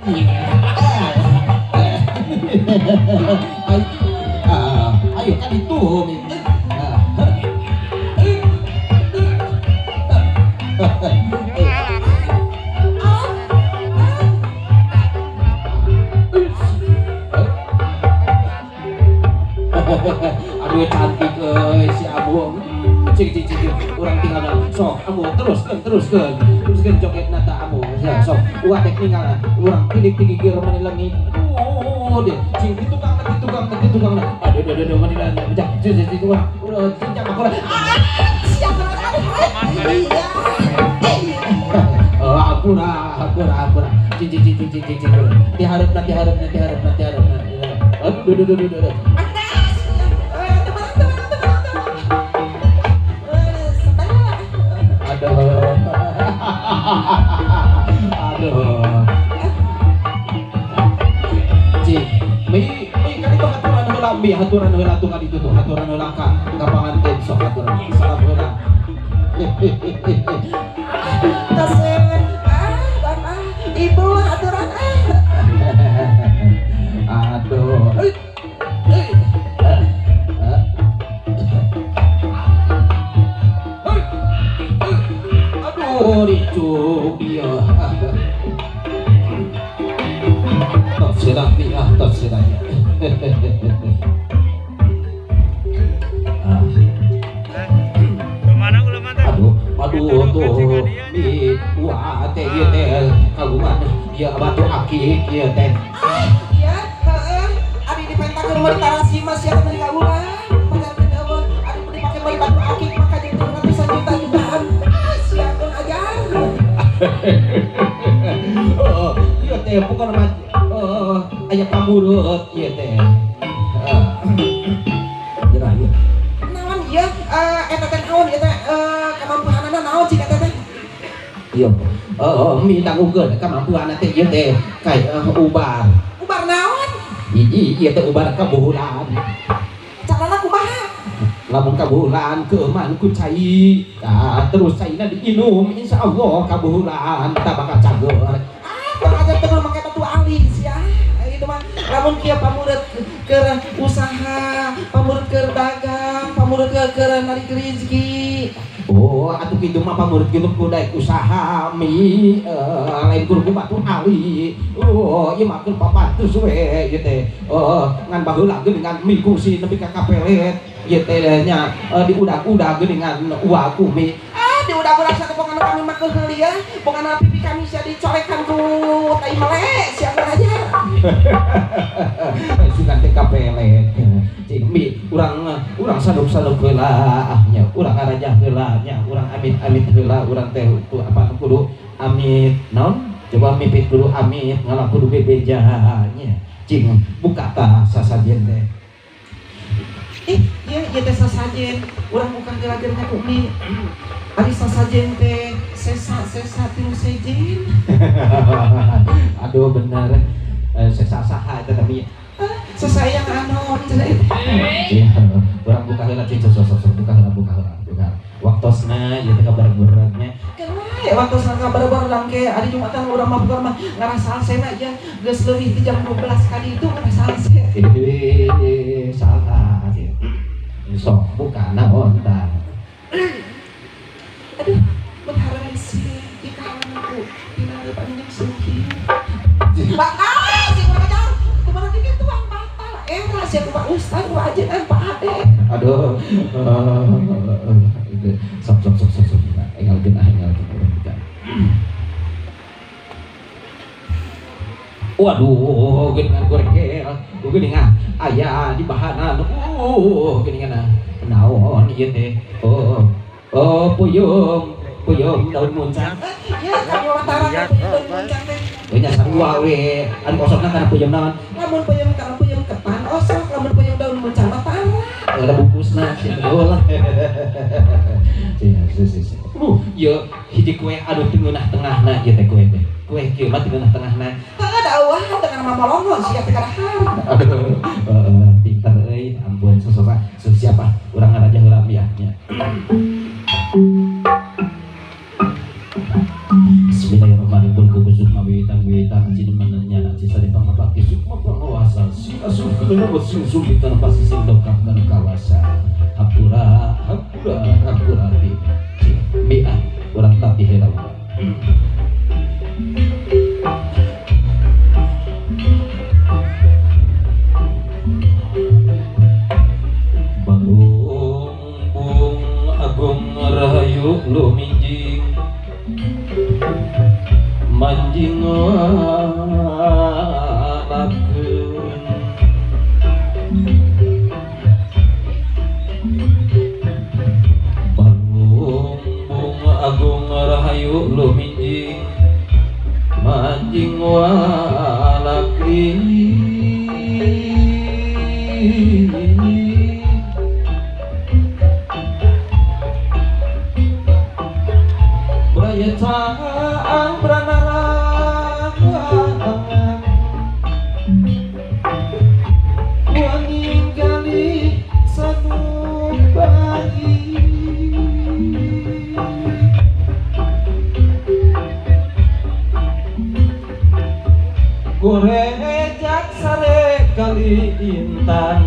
Ayo kan itu. Aduh cantik si Abu. Cik orang tinggal sok Abu teruskan joget nata Abu sok uang teknik orang pilih germani lagi deh cing itu tukang aduh manilan bejak itu udah cincang aku siapa ampura cing diharap nanti aduh cik mi kan itu haturan heula tuh kan itu tuh haturan heula ka panganten sok haturan salam heula Tasih bapak ibu haturan aduh ricuk dia terserah ya aduh tuh di wah teh ieu teh kagungan ieu batu akik ieu teh iya ari dipentakeun mah tarasi mah sia beli ka urang pacarkeun eueuh ari dipake beli batu akik maka jadi ratusan juta jutaan sia keun ajar ieu teh bukan mah aya pamurut ieu teh jerah ieu naon ieu eta teh naon ieu teh kemampuanana naon cik eta teh iya midangukeun kamampuan teh ieu teh kayak ubar naon hiji ieu teh ubar kabuhulan carana kumaha lamun kabuhulan keuman ku cai terus caina diinum insyaallah kabuhulan tah bakal cager kurang ajar teu make batu alis ya itu mah lamun kieu pamurut keur usaha pamurut keur dagang pamurut keur narik rezeki oh atuh kitu mah pamurut kitu kudu usaha mi lain kudu batu ali oh ieu mah keur papatus we ieu teh ngan baheula geuningan mi kursi nepi ka kapelet ieu teh nya diudag-udag geuningan uaku mi diudah-udah satu pokoknya kami makan kali ya pokoknya pipi kami bisa dicorekan ku tai melek siapa aja sugan teh kapelet cing mi urang saduk-saduk heula nya urang arajah heula nya urang amit-amit heula urang teh apa kudu amit naon coba mimpi kudu amit ngalah kudu bebeja nya cing buka tah sasajen teh iya teh sasajen urang bukan gelagernya umi ari sasajen teh sesa tilu sejen aduh bener sesa saha eta tapi sesayang anon cenah urang buka heula cing sosok buka heula waktosna ieu teh kabareng-barengnya kenapa waktu sangka bareng-bareng ke ari Jumatan urang mah bukan mah ngarasa alsena aja geus leuwih ti jam 12 kali itu ngarasa alse salah sok buka naon tah aduh berharap sih di kawanku tinggal panjang seuki bakal sih gua kacau kemana dikit tuang batal sih aku pak ustad gua aja dan pak ade aduh sok engal genah urang kita waduh geuningan gorengkel geuningan aya di bahanan geuningan naon ieu teh puyum daun muncang iya kami watara daun muncang teh nya sarua we anu kosongna kana puyum naon lamun puyum kana puyum ketan osok lamun puyum daun muncang mah tanah ada bungkusna sia lah ieu hiji kue anu tengah-tengahna ieu teh kue kieu mah tengah-tengahna dakwah dengan mamolongon sia teh karahan aduh pinter euy ampun sosok siapa urang ngaraja heula nya Bismillahirrahmanirrahim. Kusuk mawitan cinemannya menurut sing sumpit kana pasising dokap dan kawasan hapura di bian urang tapi heula Bung agung rahayu luminjing manjing walakeun Bung agung rahayu luminjing manjing walakeun Brayecaan branarang wangi gali sanung bayi gorejak sare kali intan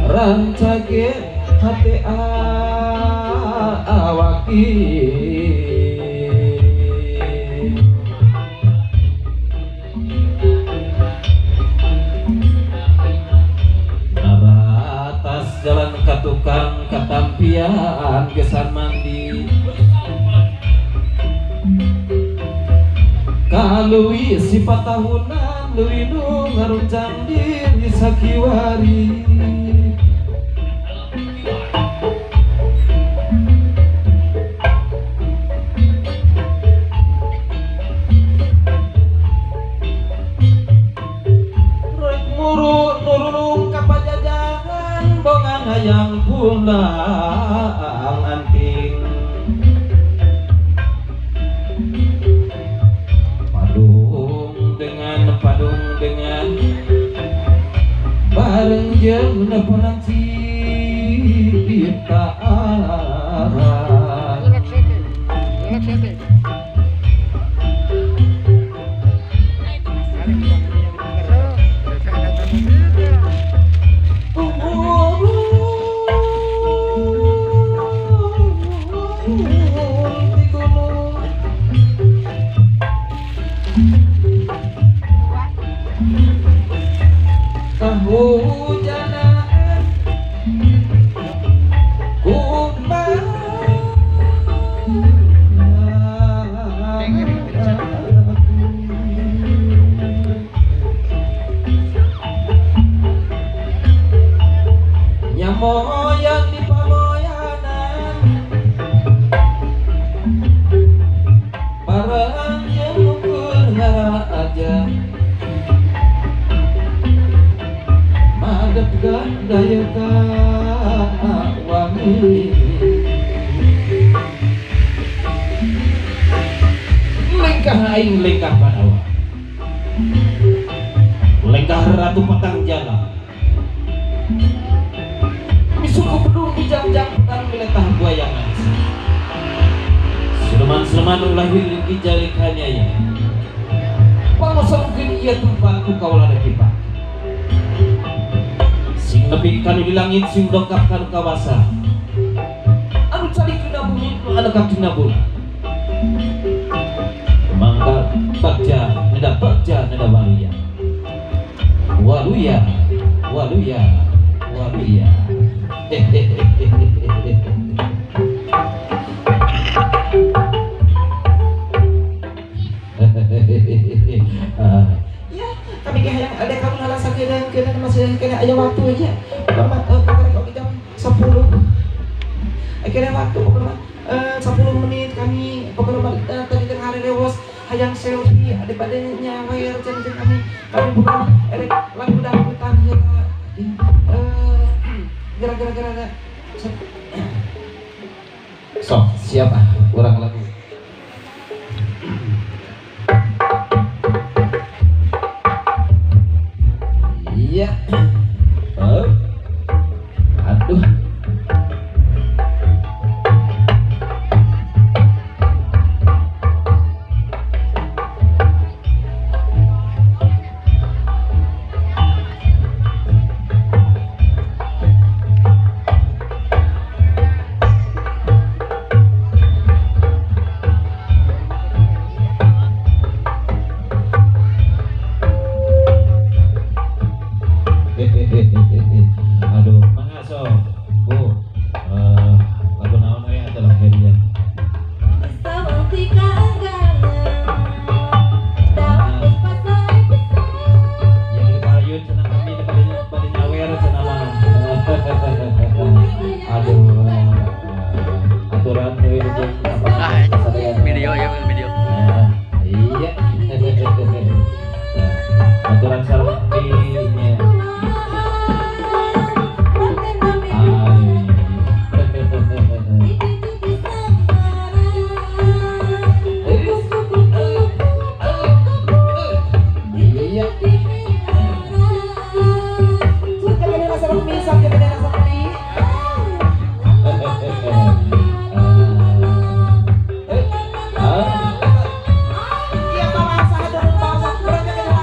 rancage hati awaki nabatas jalan ka tukang katampian gesan mandi kalui sifat tahunan leuwih nu ngaruncang diri sakiwari yang pulang anting padung dengan bareng jeung neponan ciptaan kehujanan kumbang nyamoyan di pamoyanan barang yang ukur aja madep daya wangi lengkah aing lengkah padawa lengkah ratu patang jalan misuku pedung di jam-jam petang miletah buayangan Sulman lahir di jalik hanya ya pangosok mungkin ia tempatku kaulah kipak sing lebih kanu di langit sing dongkap kanu kawasa anu cari kena bumi nu anekap dina bulan mangga bagja neda waluya ya kami yang ada kamu alasan kena masih kena aja waktu aja pokoknya kalau jam 10 akhirnya waktu pokoknya 10 menit kami pokoknya tadi tengah hari lewat hayang selfie ada badannya wayar jangan kami bukan lagu dangdutan gara-gara sok siapa orang lagu iya aduh ambil video. Nah, iya. Nah, aturan selfie-nya. Iya. Suka kena rasa rumi, suka kena rasa rumi. Iya bawa satu berarti kena.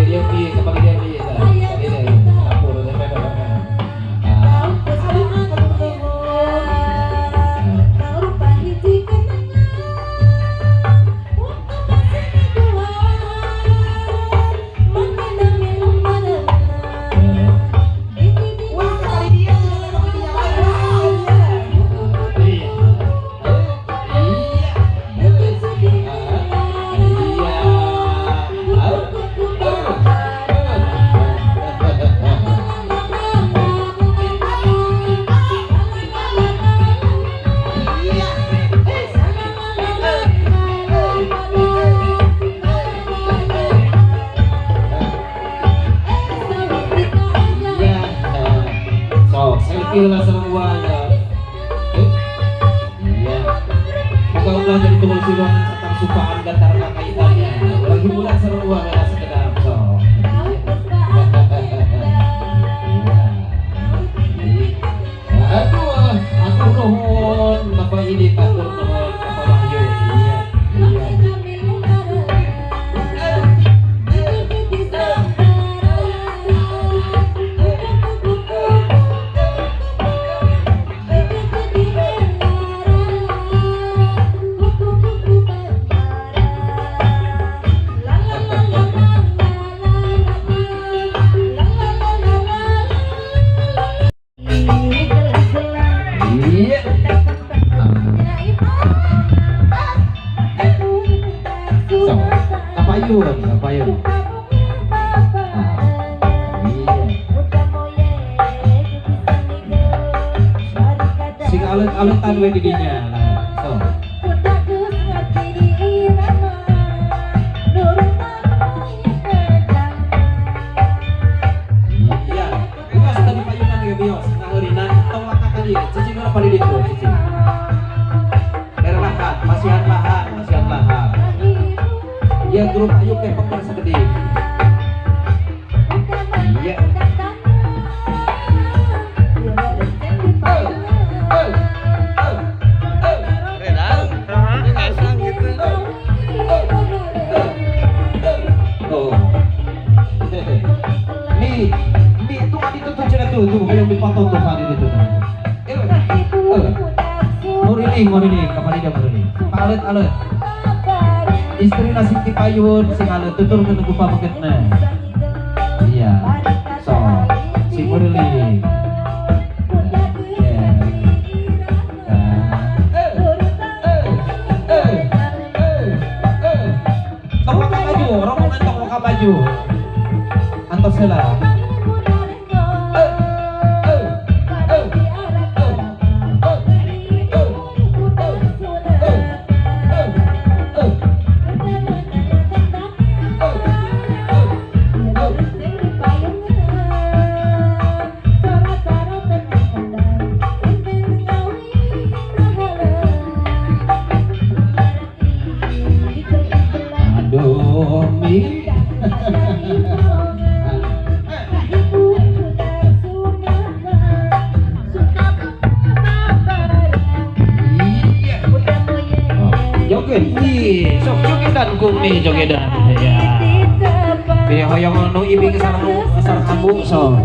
Selfie semuanya. Iya. Moga-moga jadi kebersihan tentang supaan datar kaitannya. Lagi bulan semua ya sekedar so. Aduh, aku nuhun Bapak ini atur nuhun Bapak Wahyu. Iya. Iya. Iya. So, apa yun? Apa yun? Iya. Sing alut-alutan we didinya. So. Iya. Bios tadi payunan ge bios. Ngaheurinan tong laka kali. Cicing apa di ditu? Cicing. Lahan, masihan lahan, masihan lahan. Ya grup ayo ke pengker segede. Iya. Oh. Nih tuh kan itu tuh cerita tuh yang dipotong tuh kan itu tuh. Mau ini, kapan dia mau ini? Alet. Istri nasi tipayun, sing alet tutur ke nunggu pamuketna. Iya. So, si Murli. Ya. Tong loka baju, rombongan tong loka baju. Antos heula. Aduh, mi. Joget, sok jogetan kung nih jogetan ya. Pilih hoyong nu ibing sarang kamu so.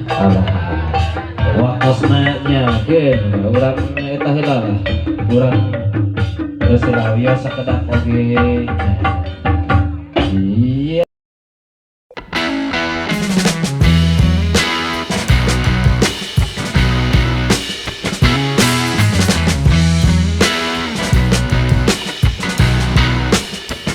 Alah, wakosna nyakeun urang eta heula lah. Urang terus lah biasa kedak oge.